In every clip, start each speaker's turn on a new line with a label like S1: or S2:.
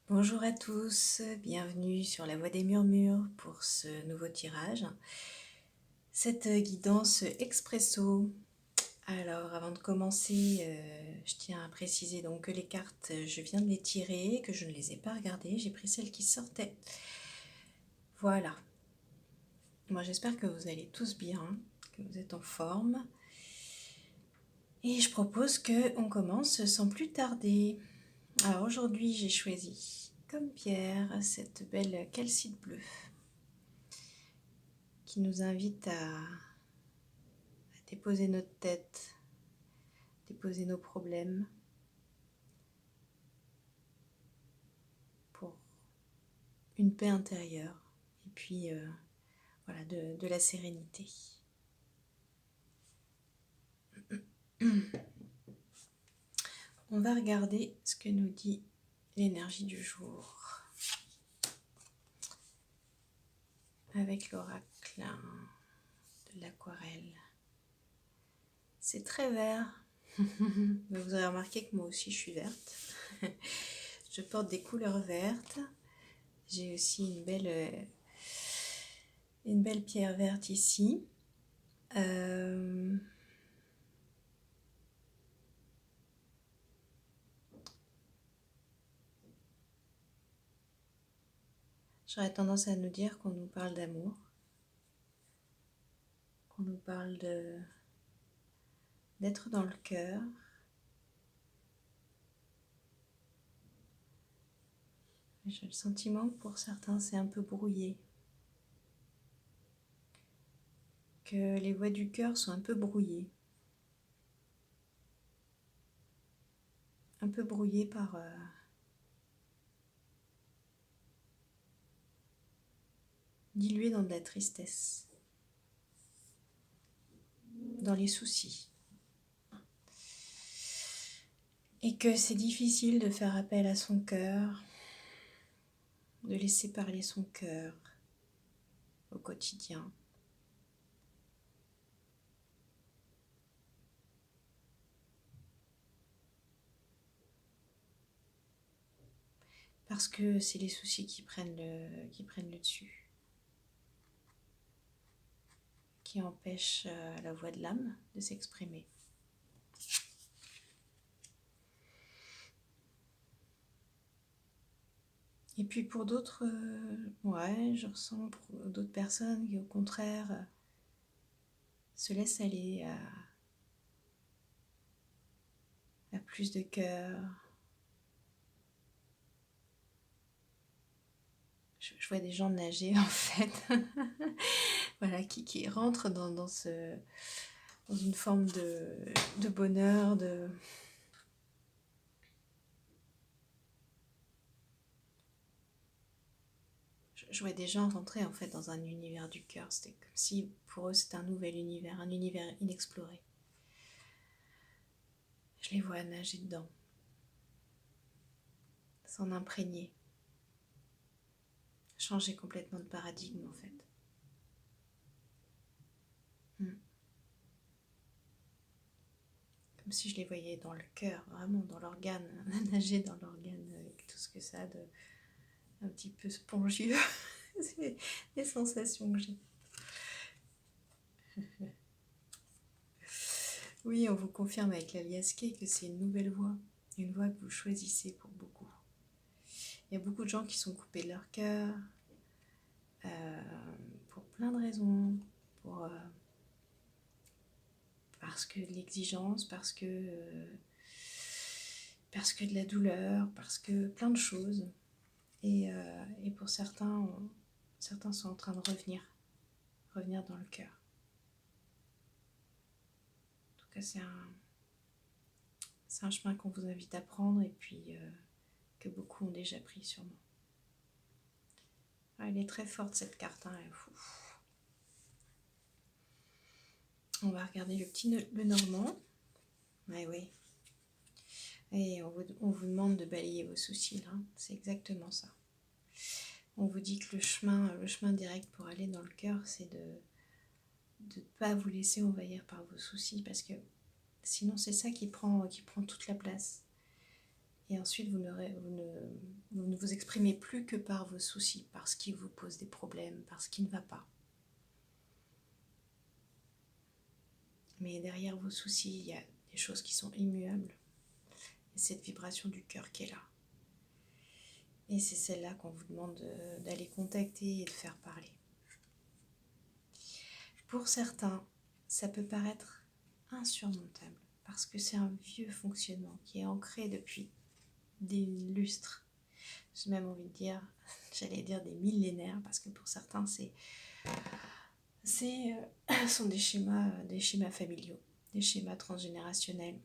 S1: Bonjour à tous, bienvenue sur la Voie des Murmures pour ce nouveau tirage. Cette guidance expresso. Alors avant de commencer, je tiens à préciser donc que les cartes, je viens de les tirer, que je ne les ai pas regardées, j'ai pris celles qui sortaient. Voilà. Moi j'espère que vous allez tous bien, que vous êtes en forme. Et je propose qu'on commence sans plus tarder. Alors aujourd'hui j'ai choisi comme pierre cette belle calcite bleue qui nous invite à déposer notre tête, déposer nos problèmes pour une paix intérieure et puis voilà, de la sérénité. On va regarder ce que nous dit l'énergie du jour avec l'oracle de l'aquarelle. C'est très vert. Vous aurez remarqué que moi aussi je suis verte. Je porte des couleurs vertes. J'ai aussi une belle pierre verte ici. J'aurais tendance à nous dire qu'on nous parle d'amour, qu'on nous parle d'être dans le cœur. J'ai le sentiment que pour certains c'est un peu brouillé, que les voies du cœur sont un peu brouillées par diluées dans de la tristesse, dans les soucis. Et que c'est difficile de faire appel à son cœur, de laisser parler son cœur au quotidien. Parce que c'est les soucis qui prennent le dessus, qui empêchent la voix de l'âme de s'exprimer. Et puis pour d'autres, je ressens pour d'autres personnes qui au contraire se laissent aller à plus de cœur. Je vois des gens nager en fait, voilà, qui rentrent dans une forme de bonheur, Je vois des gens rentrer en fait dans un univers du cœur. C'était comme si pour eux c'était un nouvel univers, un univers inexploré. Je les vois nager dedans, s'en imprégner, changer complètement de paradigme en fait. Comme si je les voyais dans le cœur, vraiment dans l'organe, nager dans l'organe avec tout ce que ça a de un petit peu spongieux. C'est des sensations que j'ai. Oui, on vous confirme avec l'alias K que c'est une voie que vous choisissez pour beaucoup. Il y a beaucoup de gens qui sont coupés de leur cœur pour plein de raisons, parce que de l'exigence, parce que de la douleur, parce que plein de choses. Et pour certains, certains sont en train de revenir dans le cœur. En tout cas, c'est un chemin qu'on vous invite à prendre et puis que beaucoup ont déjà pris sûrement. Ah, elle est très forte cette carte, hein. On va regarder le Normand. Ouais, oui. Et on vous demande de balayer vos soucis là, c'est exactement ça. On vous dit que le chemin direct pour aller dans le cœur, c'est de ne pas vous laisser envahir par vos soucis, parce que sinon c'est ça qui prend toute la place. Et ensuite vous ne ne vous exprimez plus que par vos soucis, par ce qui vous pose des problèmes, par ce qui ne va pas. Mais derrière vos soucis, il y a des choses qui sont immuables. Et cette vibration du cœur qui est là. Et c'est celle-là qu'on vous demande d'aller contacter et de faire parler. Pour certains, ça peut paraître insurmontable parce que c'est un vieux fonctionnement qui est ancré depuis des lustres. J'ai même envie de dire, j'allais dire des millénaires, parce que pour certains, sont des schémas familiaux, des schémas transgénérationnels.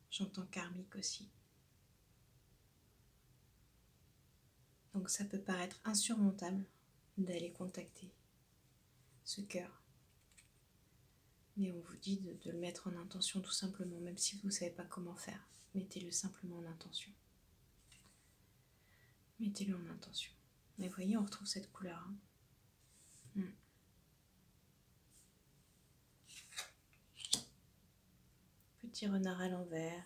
S1: J'entends karmique aussi. Donc ça peut paraître insurmontable d'aller contacter ce cœur. Mais on vous dit de le mettre en intention tout simplement, même si vous ne savez pas comment faire. Mettez-le simplement en intention. Mettez-le en intention. Mais voyez, on retrouve cette couleur. Petit renard à l'envers.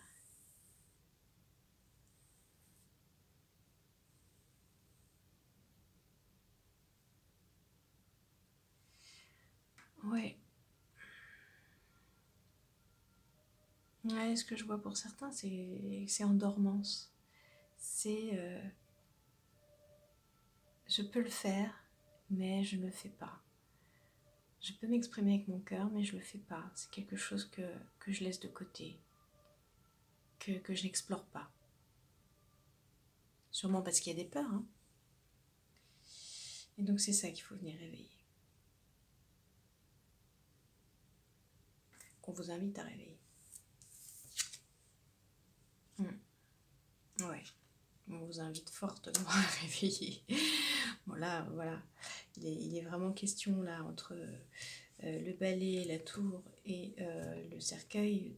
S1: Ouais. Ouais, ce que je vois pour certains, c'est en dormance. Je peux le faire, mais je ne le fais pas. Je peux m'exprimer avec mon cœur, mais je ne le fais pas. C'est quelque chose que je laisse de côté, que je n'explore pas. Sûrement parce qu'il y a des peurs. Hein. Et donc c'est ça qu'il faut venir réveiller. Qu'on vous invite à réveiller. Ouais, on vous invite fortement à réveiller. Bon là, voilà, il est vraiment question là entre le balai, la tour et le cercueil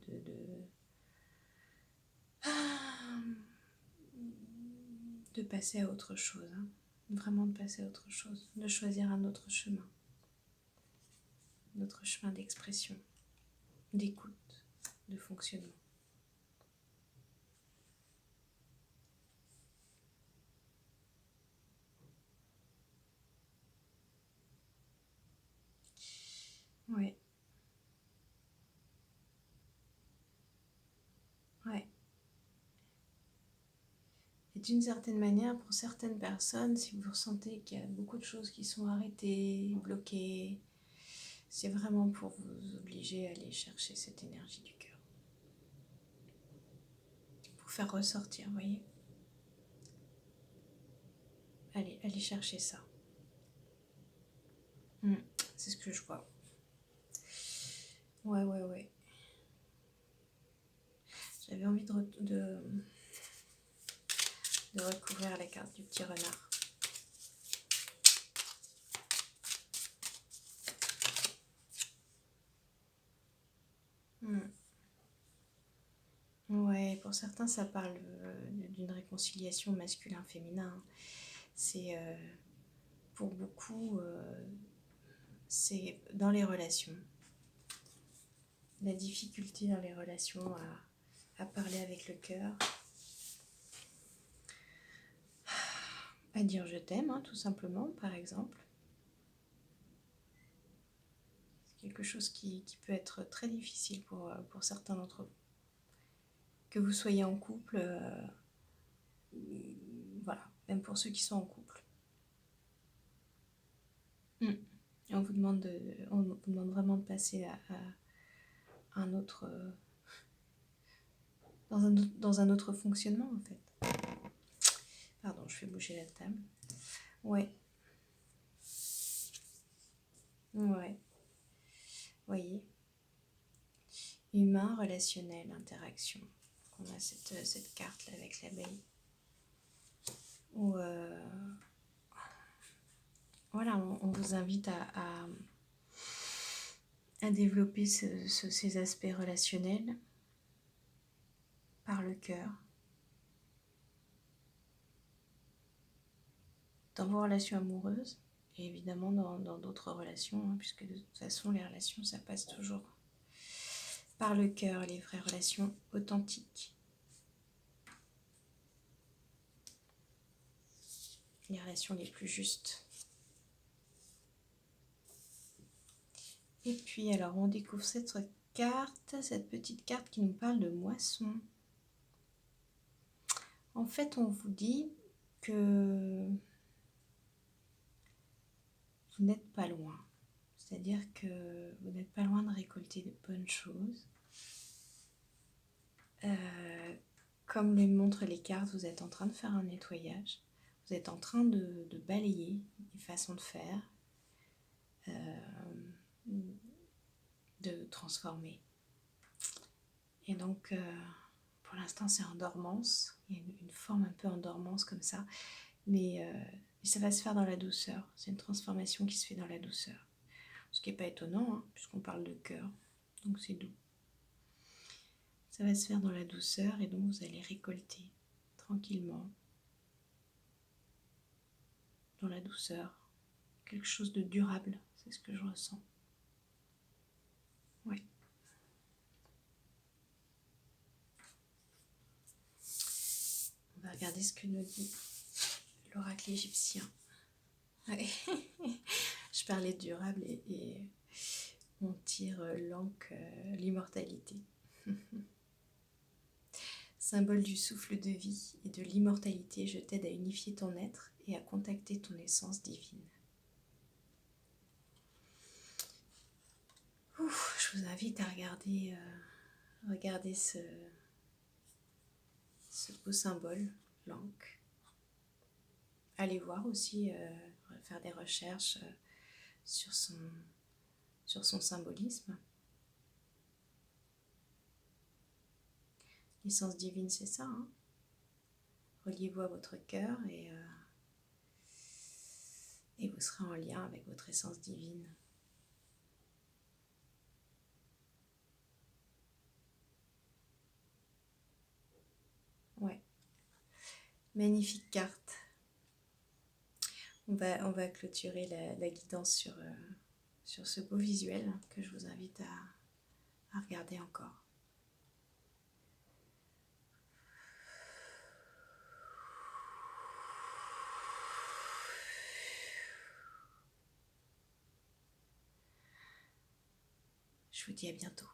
S1: de passer à autre chose. Hein. Vraiment de passer à autre chose, de choisir un autre chemin. Notre chemin d'expression, d'écoute, de fonctionnement. Ouais. Ouais. Et d'une certaine manière, pour certaines personnes, si vous ressentez qu'il y a beaucoup de choses qui sont arrêtées, bloquées, c'est vraiment pour vous obliger à aller chercher cette énergie du cœur. Pour faire ressortir, vous voyez. Allez chercher ça. C'est ce que je vois. Ouais. J'avais envie de recouvrir la carte du petit renard. Ouais, pour certains, ça parle d'une réconciliation masculin-féminin. C'est pour beaucoup, c'est dans les relations. La difficulté dans les relations à parler avec le cœur. À dire je t'aime, hein, tout simplement, par exemple. C'est quelque chose qui peut être très difficile pour certains d'entre vous. Que vous soyez en couple, voilà, même pour ceux qui sont en couple. Et on vous demande vraiment de passer à un autre, dans un autre fonctionnement, en fait. Pardon, je fais bouger la table. Ouais. Voyez. Humain, relationnel, interaction. On a cette carte là avec l'abeille. Où voilà, on vous invite à développer ces aspects relationnels par le cœur. Dans vos relations amoureuses et évidemment dans d'autres relations, hein, puisque de toute façon les relations ça passe toujours par le cœur, les vraies relations authentiques. les relations les plus justes. Et puis alors on découvre cette carte, cette petite carte qui nous parle de moisson. En fait on vous dit que vous n'êtes pas loin. C'est-à-dire que vous n'êtes pas loin de récolter de bonnes choses. Comme le montrent les cartes, vous êtes en train de faire un nettoyage. Vous êtes en train de balayer les façons de faire, de transformer. Et donc, pour l'instant, c'est en dormance. Il y a une forme un peu en dormance comme ça. Mais ça va se faire dans la douceur. C'est une transformation qui se fait dans la douceur. Ce qui n'est pas étonnant, hein, puisqu'on parle de cœur. Donc c'est doux. Ça va se faire dans la douceur et donc vous allez récolter tranquillement, dans la douceur, quelque chose de durable. C'est ce que je ressens. Ouais. On va regarder ce que nous dit l'oracle égyptien. Ouais. Je parlais de durable et on tire l'encre, l'immortalité. Symbole du souffle de vie et de l'immortalité, je t'aide à unifier ton être et à contacter ton essence divine. Ouf, je vous invite à regarder ce beau symbole, l'encre. Allez voir aussi, faire des recherches sur son symbolisme. L'essence divine, c'est ça, hein. Reliez-vous à votre cœur et vous serez en lien avec votre essence divine. Ouais. Magnifique carte. On va clôturer la guidance sur ce beau visuel que je vous invite à regarder encore. Je vous dis à bientôt.